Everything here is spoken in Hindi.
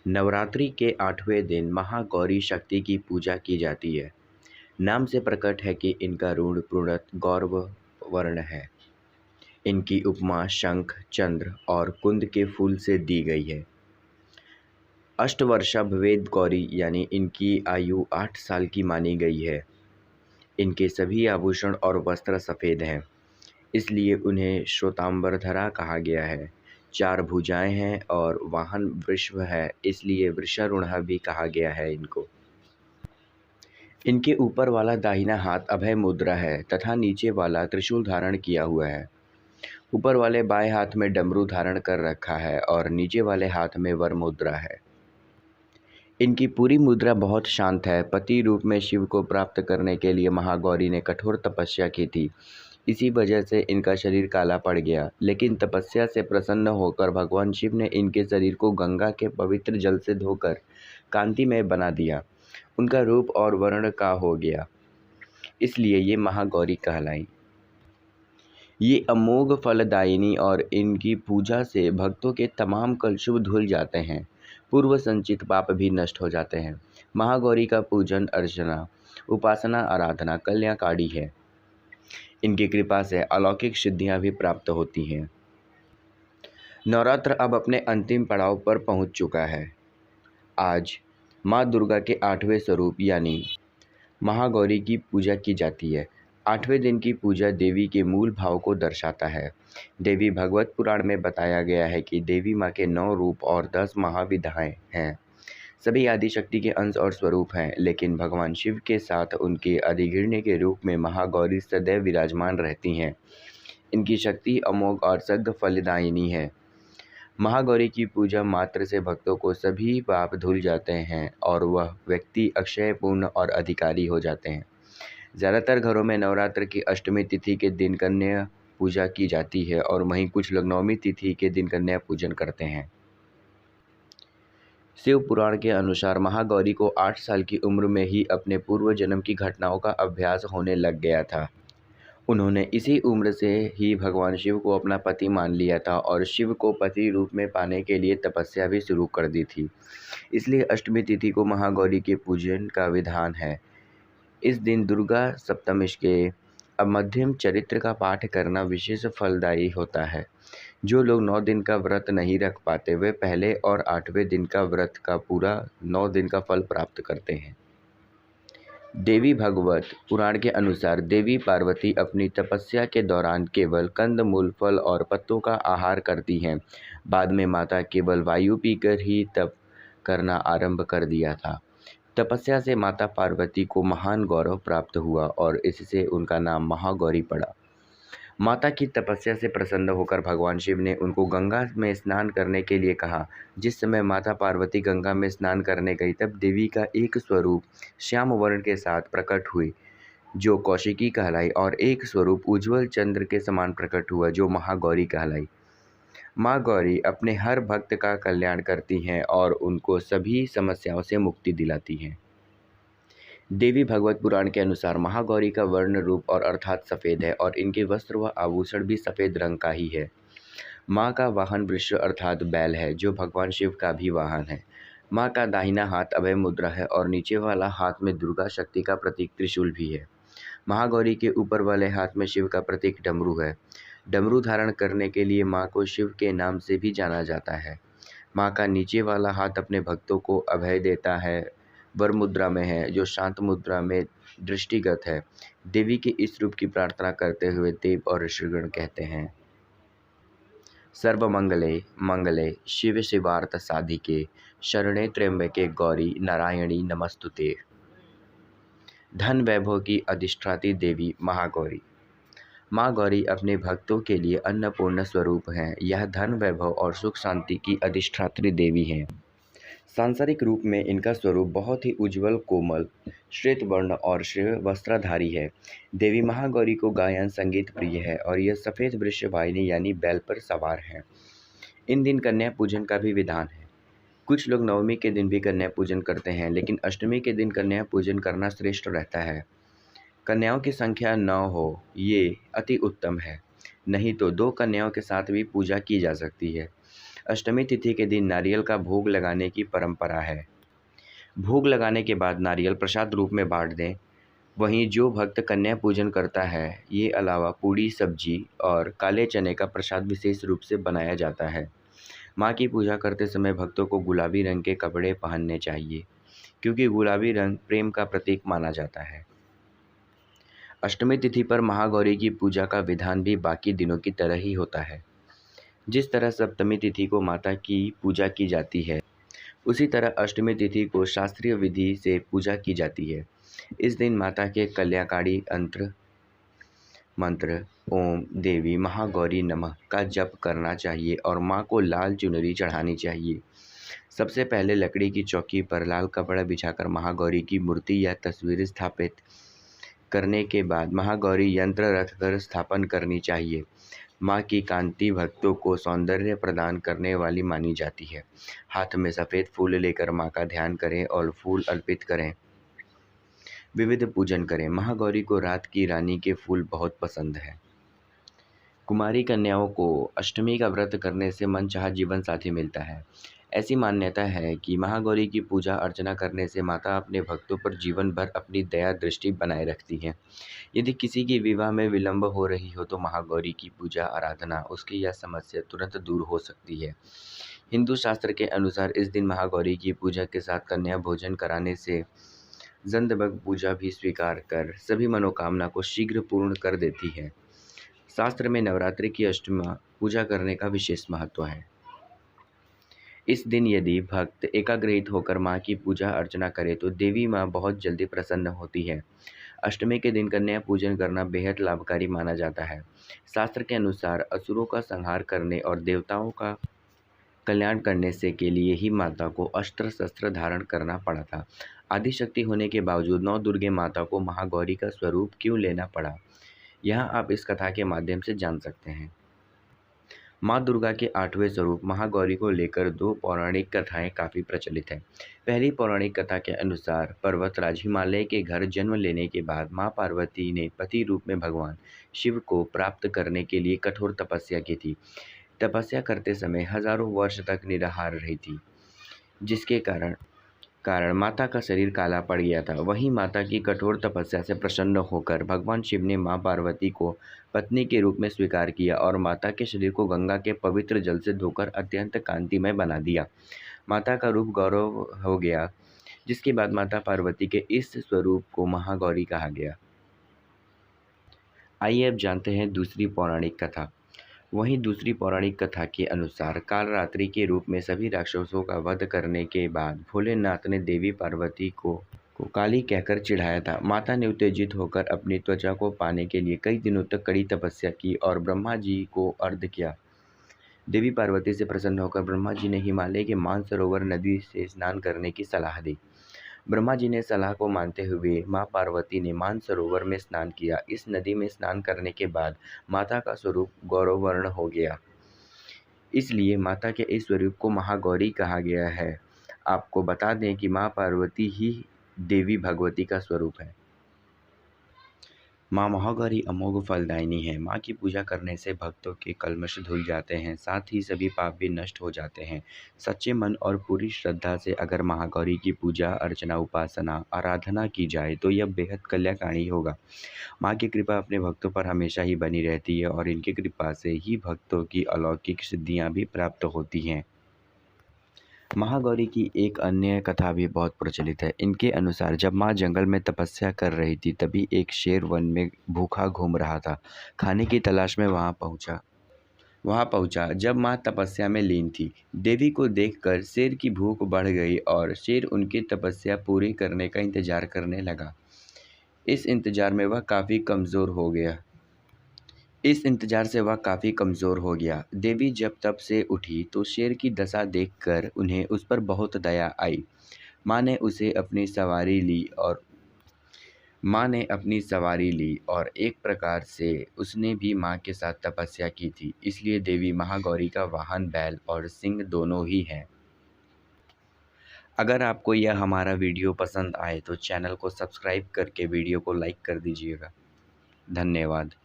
नवरात्रि के 8वें दिन महागौरी शक्ति की पूजा की जाती है। नाम से प्रकट है कि इनका रूप पूर्णतः गौर वर्ण है। इनकी उपमा शंख, चंद्र और कुंद के फूल से दी गई है। अष्टवर्षा भवेद गौरी यानी इनकी आयु 8 साल की मानी गई है। इनके सभी आभूषण और वस्त्र सफ़ेद हैं, इसलिए उन्हें श्वेतांबरधरा कहा गया है। 4 भुजाएं हैं और वाहन वृषभ है, इसलिए वृषारूढ़ा भी कहा गया है इनको। इनके ऊपर वाला दाहिना हाथ अभय मुद्रा है तथा नीचे वाला त्रिशूल धारण किया हुआ है। ऊपर वाले बाएं हाथ में डमरू धारण कर रखा है और नीचे वाले हाथ में वर मुद्रा है। इनकी पूरी मुद्रा बहुत शांत है। पति रूप में शिव को प्राप्त करने के लिए महागौरी ने कठोर तपस्या की थी। इसी वजह से इनका शरीर काला पड़ गया, लेकिन तपस्या से प्रसन्न होकर भगवान शिव ने इनके शरीर को गंगा के पवित्र जल से धोकर कांतिमय बना दिया। उनका रूप और वर्ण का हो गया, इसलिए ये महागौरी कहलाई। ये अमोघ फलदायिनी और इनकी पूजा से भक्तों के तमाम कलुष धुल जाते हैं। पूर्व संचित पाप भी नष्ट हो जाते हैं। महागौरी का पूजन अर्चना, उपासना, आराधना कल्याणकारी है। इनकी कृपा से अलौकिक सिद्धियां भी प्राप्त होती हैं। नवरात्र अब अपने अंतिम पड़ाव पर पहुंच चुका है। आज माँ दुर्गा के 8वें स्वरूप यानी महागौरी की पूजा की जाती है। 8वें दिन की पूजा देवी के मूल भाव को दर्शाता है। देवी भागवत पुराण में बताया गया है कि देवी माँ के 9 रूप और 10 महाविधाएं हैं। सभी आदिशक्ति के अंश और स्वरूप हैं, लेकिन भगवान शिव के साथ उनके अधिगिरणे के रूप में महागौरी सदैव विराजमान रहती हैं। इनकी शक्ति अमोघ और सद् फलदायिनी है। महागौरी की पूजा मात्र से भक्तों को सभी पाप धुल जाते हैं और वह व्यक्ति अक्षय पूर्ण और अधिकारी हो जाते हैं। ज़्यादातर घरों में नवरात्र की अष्टमी तिथि के दिन कन्या पूजा की जाती है और वहीं कुछ लोग नवमी तिथि के दिन कन्या पूजन करते हैं। शिव पुराण के अनुसार महागौरी को 8 साल की उम्र में ही अपने पूर्व जन्म की घटनाओं का अभ्यास होने लग गया था। उन्होंने इसी उम्र से ही भगवान शिव को अपना पति मान लिया था और शिव को पति रूप में पाने के लिए तपस्या भी शुरू कर दी थी। इसलिए अष्टमी तिथि को महागौरी के पूजन का विधान है। इस दिन दुर्गा सप्तमी के मध्यम चरित्र का पाठ करना विशेष फलदायी होता है। जो लोग 9 दिन का व्रत नहीं रख पाते, वे पहले और 8वें दिन का व्रत का पूरा 9 दिन का फल प्राप्त करते हैं। देवी भागवत पुराण के अनुसार देवी पार्वती अपनी तपस्या के दौरान केवल कंद मूल, फल और पत्तों का आहार करती हैं। बाद में माता केवल वायु पीकर ही तप करना आरंभ कर दिया था। तपस्या से माता पार्वती को महान गौरव प्राप्त हुआ और इससे उनका नाम महागौरी पड़ा। माता की तपस्या से प्रसन्न होकर भगवान शिव ने उनको गंगा में स्नान करने के लिए कहा। जिस समय माता पार्वती गंगा में स्नान करने गई, तब देवी का एक स्वरूप श्याम वर्ण के साथ प्रकट हुई, जो कौशिकी कहलाई, और एक स्वरूप उज्ज्वल चंद्र के समान प्रकट हुआ, जो महागौरी कहलाई। माँ गौरी अपने हर भक्त का कल्याण करती हैं और उनको सभी समस्याओं से मुक्ति दिलाती हैं। देवी भागवत पुराण के अनुसार महागौरी का वर्ण रूप और अर्थात सफ़ेद है और इनके वस्त्र व आभूषण भी सफ़ेद रंग का ही है। माँ का वाहन वृष अर्थात बैल है, जो भगवान शिव का भी वाहन है। माँ का दाहिना हाथ अभय मुद्रा है और नीचे वाला हाथ में दुर्गा शक्ति का प्रतीक त्रिशूल भी है। महागौरी के ऊपर वाले हाथ में शिव का प्रतीक डमरू है। डमरू धारण करने के लिए माँ को शिव के नाम से भी जाना जाता है। माँ का नीचे वाला हाथ अपने भक्तों को अभय देता है, वर मुद्रा में है, जो शांत मुद्रा में दृष्टिगत है। देवी के इस रूप की प्रार्थना करते हुए देव और ऋषिगण कहते हैं, सर्वमंगले मंगले शिव शिवार्थ साधिके शरणे त्र्यंबके गौरी नारायणी नमस्तुते। धन वैभव की अधिष्ठात्री देवी महागौरी। माँ गौरी अपने भक्तों के लिए अन्नपूर्ण स्वरूप हैं। यह धन वैभव और सुख शांति की अधिष्ठात्री देवी हैं। सांसारिक रूप में इनका स्वरूप बहुत ही उज्ज्वल, कोमल, श्वेत वर्ण और श्वेत वस्त्रधारी है। देवी महागौरी को गायन संगीत प्रिय है और यह सफ़ेद वृषवाहिनी यानी बैल पर सवार हैं। इन दिन कन्या पूजन का भी विधान है। कुछ लोग नवमी के दिन भी कन्या पूजन करते हैं, लेकिन अष्टमी के दिन कन्या पूजन करना श्रेष्ठ रहता है। कन्याओं की संख्या 9 हो, ये अति उत्तम है। नहीं तो 2 कन्याओं के साथ भी पूजा की जा सकती है। अष्टमी तिथि के दिन नारियल का भोग लगाने की परंपरा है। भोग लगाने के बाद नारियल प्रसाद रूप में बांट दें। वहीं जो भक्त कन्या पूजन करता है, ये अलावा पूड़ी, सब्जी और काले चने का प्रसाद विशेष रूप से बनाया जाता है। माँ की पूजा करते समय भक्तों को गुलाबी रंग के कपड़े पहनने चाहिए, क्योंकि गुलाबी रंग प्रेम का प्रतीक माना जाता है। अष्टमी तिथि पर महागौरी की पूजा का विधान भी बाकी दिनों की तरह ही होता है। जिस तरह सप्तमी तिथि को माता की पूजा की जाती है, उसी तरह अष्टमी तिथि को शास्त्रीय विधि से पूजा की जाती है। इस दिन माता के कल्याणकारी मंत्र ओम देवी महागौरी नमः का जप करना चाहिए और माँ को लाल चुनरी चढ़ानी चाहिए। सबसे पहले लकड़ी की चौकी पर लाल कपड़ा बिछाकर महागौरी की मूर्ति या तस्वीर स्थापित करने के बाद महागौरी यंत्र रखकर स्थापन करनी चाहिए। माँ की कांति भक्तों को सौंदर्य प्रदान करने वाली मानी जाती है। हाथ में सफ़ेद फूल लेकर माँ का ध्यान करें और फूल अर्पित करें। विविध पूजन करें। महागौरी को रात की रानी के फूल बहुत पसंद है। कुमारी कन्याओं को अष्टमी का व्रत करने से मनचाहा जीवन साथी मिलता है। ऐसी मान्यता है कि महागौरी की पूजा अर्चना करने से माता अपने भक्तों पर जीवन भर अपनी दया दृष्टि बनाए रखती हैं। यदि किसी की विवाह में विलंब हो रही हो तो महागौरी की पूजा आराधना उसकी यह समस्या तुरंत दूर हो सकती है। हिंदू शास्त्र के अनुसार इस दिन महागौरी की पूजा के साथ कन्या भोजन कराने से जंदबग पूजा भी स्वीकार कर सभी मनोकामना को शीघ्र पूर्ण कर देती है। शास्त्र में नवरात्रि की अष्टमी पूजा करने का विशेष महत्व है। इस दिन यदि भक्त एकाग्रहित होकर माँ की पूजा अर्चना करे तो देवी माँ बहुत जल्दी प्रसन्न होती है। अष्टमी के दिन कन्या पूजन करना बेहद लाभकारी माना जाता है। शास्त्र के अनुसार असुरों का संहार करने और देवताओं का कल्याण करने से के लिए ही माता को अस्त्र शस्त्र धारण करना पड़ा था। आदिशक्ति होने के बावजूद नौ दुर्गे माता को महागौरी का स्वरूप क्यों लेना पड़ा, यहाँ आप इस कथा के माध्यम से जान सकते हैं। माँ दुर्गा के 8वें स्वरूप महागौरी को लेकर दो पौराणिक कथाएं काफ़ी प्रचलित हैं। पहली पौराणिक कथा के अनुसार पर्वतराज हिमालय के घर जन्म लेने के बाद माँ पार्वती ने पति रूप में भगवान शिव को प्राप्त करने के लिए कठोर तपस्या की थी। तपस्या करते समय हजारों वर्ष तक निराहार रही थी, जिसके कारण माता का शरीर काला पड़ गया था। वहीं माता की कठोर तपस्या से प्रसन्न होकर भगवान शिव ने मां पार्वती को पत्नी के रूप में स्वीकार किया और माता के शरीर को गंगा के पवित्र जल से धोकर अत्यंत कांतिमय बना दिया। माता का रूप गौरव हो गया, जिसके बाद माता पार्वती के इस स्वरूप को महागौरी कहा गया। आइए अब जानते हैं दूसरी पौराणिक कथा। वहीं दूसरी पौराणिक कथा के अनुसार कालरात्रि के रूप में सभी राक्षसों का वध करने के बाद भोलेनाथ ने देवी पार्वती को काली कहकर चिढ़ाया था। माता ने उत्तेजित होकर अपनी त्वचा को पाने के लिए कई दिनों तक कड़ी तपस्या की और ब्रह्मा जी को अर्घ्य किया। देवी पार्वती से प्रसन्न होकर ब्रह्मा जी ने हिमालय के मानसरोवर नदी से स्नान करने की सलाह दी। ब्रह्मा जी ने सलाह को मानते हुए माँ पार्वती ने मानसरोवर में स्नान किया। इस नदी में स्नान करने के बाद माता का स्वरूप गौरवर्ण हो गया, इसलिए माता के इस स्वरूप को महागौरी कहा गया है। आपको बता दें कि माँ पार्वती ही देवी भगवती का स्वरूप है। माँ महागौरी अमोघ फलदायिनी है। माँ की पूजा करने से भक्तों के कल्मश धुल जाते हैं, साथ ही सभी पाप भी नष्ट हो जाते हैं। सच्चे मन और पूरी श्रद्धा से अगर महागौरी की पूजा अर्चना उपासना आराधना की जाए तो यह बेहद कल्याणकारी होगा। माँ की कृपा अपने भक्तों पर हमेशा ही बनी रहती है और इनकी कृपा से ही भक्तों की अलौकिक सिद्धियाँ भी प्राप्त होती हैं। महागौरी की एक अन्य कथा भी बहुत प्रचलित है। इनके अनुसार जब माँ जंगल में तपस्या कर रही थी, तभी एक शेर वन में भूखा घूम रहा था। खाने की तलाश में वहाँ पहुँचा। जब माँ तपस्या में लीन थी, देवी को देखकर शेर की भूख बढ़ गई और शेर उनकी तपस्या पूरी करने का इंतजार करने लगा। इस इंतजार से वह काफ़ी कमज़ोर हो गया। देवी जब तप से उठी तो शेर की दशा देखकर उन्हें उस पर बहुत दया आई। माँ ने अपनी सवारी ली और एक प्रकार से उसने भी माँ के साथ तपस्या की थी। इसलिए देवी महागौरी का वाहन बैल और सिंह दोनों ही हैं। अगर आपको यह हमारा वीडियो पसंद आए तो चैनल को सब्सक्राइब करके वीडियो को लाइक कर दीजिएगा। धन्यवाद।